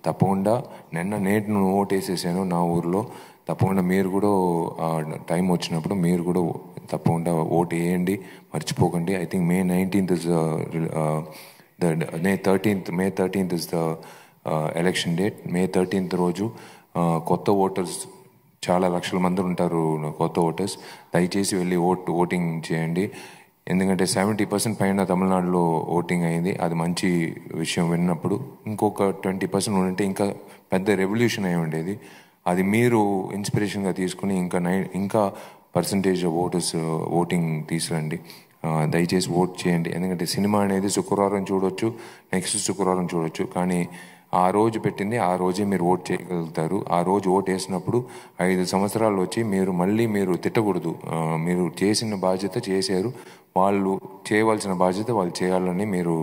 తప్పకుండా నేటి ఓటేసేసాను నా ఊర్లో. తప్పకుండా మీరు కూడా టైం వచ్చినప్పుడు మీరు కూడా తప్పకుండా ఓటు వేయండి, మర్చిపోకండి. I think May 19th is May 13th is the election date. May 13th రోజు కొత్త ఓటర్స్ చాలా లక్షల మంది ఉంటారు, కొత్త ఓటర్స్. దయచేసి వెళ్ళి ఓటింగ్ చేయండి. ఎందుకంటే 70% పైన తమిళనాడులో ఓటింగ్ అయింది. అది మంచి విషయం విన్నప్పుడు. ఇంకొక 20% ఉంటే ఇంకా పెద్ద రెవల్యూషన్ అయి ఉండేది. అది మీరు ఇన్స్పిరేషన్గా తీసుకుని ఇంకా పర్సంటేజ్ ఆఫ్ ఓటింగ్ తీసుకురండి. దయచేసి ఓట్ చేయండి. ఎందుకంటే సినిమా అనేది శుక్రవారం చూడొచ్చు, నెక్స్ట్ శుక్రవారం చూడొచ్చు, కానీ ఆ రోజు పెట్టింది ఆ రోజే మీరు ఓట్ చేయగలుగుతారు. ఆ రోజు ఓట్ వేసినప్పుడు 5 సంవత్సరాలు వచ్చి మీరు తిట్టకూడదు. మీరు చేసిన బాధ్యత చేశారు, వాళ్ళు చేయవలసిన బాధ్యత వాళ్ళు చేయాలని మీరు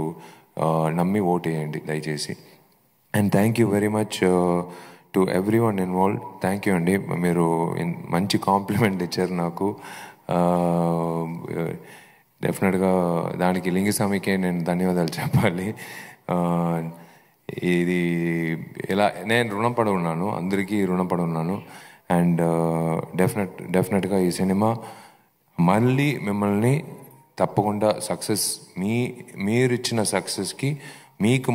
నమ్మి ఓట్ వేయండి దయచేసి. And thank you very much to everyone involved. Thank you అండి, మీరు మంచి కాంప్లిమెంట్ ఇచ్చారు నాకు. డెఫినెట్గా దానికి లింగస్వామికే నేను ధన్యవాదాలు చెప్పాలి. ఇది ఇలా నేను రుణపడి ఉన్నాను, అందరికీ రుణపడి ఉన్నాను. అండ్ డెఫినెట్గా ఈ సినిమా మళ్ళీ మిమ్మల్ని తప్పకుండా సక్సెస్, మీరిచ్చిన సక్సెస్కి మీకు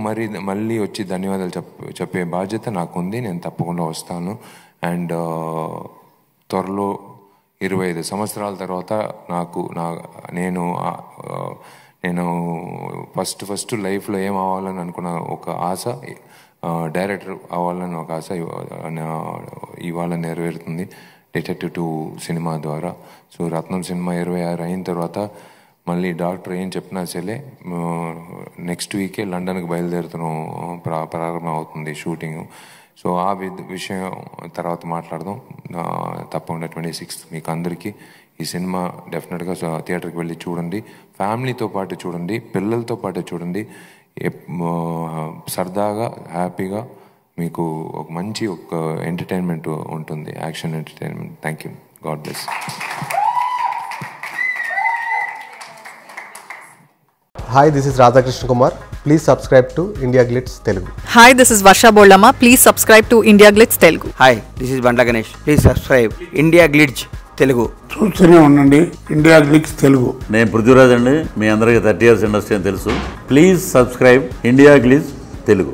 మళ్ళీ వచ్చి ధన్యవాదాలు చెప్పే బాధ్యత నాకుంది. నేను తప్పకుండా వస్తాను. అండ్ త్వరలో 25 సంవత్సరాల తర్వాత నేను ఫస్ట్ లైఫ్లో ఏం అవ్వాలని అనుకున్న ఒక ఆశ, డైరెక్టర్ అవ్వాలని ఒక ఆశ ఇవాళ నెరవేరుతుంది డిటెక్టివ్ 2 సినిమా ద్వారా. సో రత్నం సినిమా 26 అయిన తర్వాత మళ్ళీ డాక్టర్ ఏం చెప్పినా సరే నెక్స్ట్ వీకే లండన్కి బయలుదేరుతున్నాం, ప్రారంభం అవుతుంది షూటింగ్. సో ఆ విషయం తర్వాత మాట్లాడదాం. తప్పకుండా 26th మీకు అందరికీ ఈ సినిమా డెఫినెట్గా థియేటర్కి వెళ్ళి చూడండి. ఫ్యామిలీతో పాటు చూడండి, పిల్లలతో పాటు చూడండి. సరదాగా హ్యాపీగా మీకు ఒక మంచి ఎంటర్టైన్మెంట్ ఉంటుంది, action entertainment. Thank you. God bless. Hi, this is Radhakrishna Kumar. Please subscribe to India Glitz Telugu. Hi, this is Varsha Bollama. Please subscribe to India Glitz Telugu. Hi, this is Bandla Ganesh. Please subscribe India Glitz Telugu. చూస్తూనే ఉండండి India glitz Telugu. నేను పృథ్వీరాజ్ అండి, మీ అందరికీ 30 years industry అని తెలుసు. Please subscribe India glitz Telugu.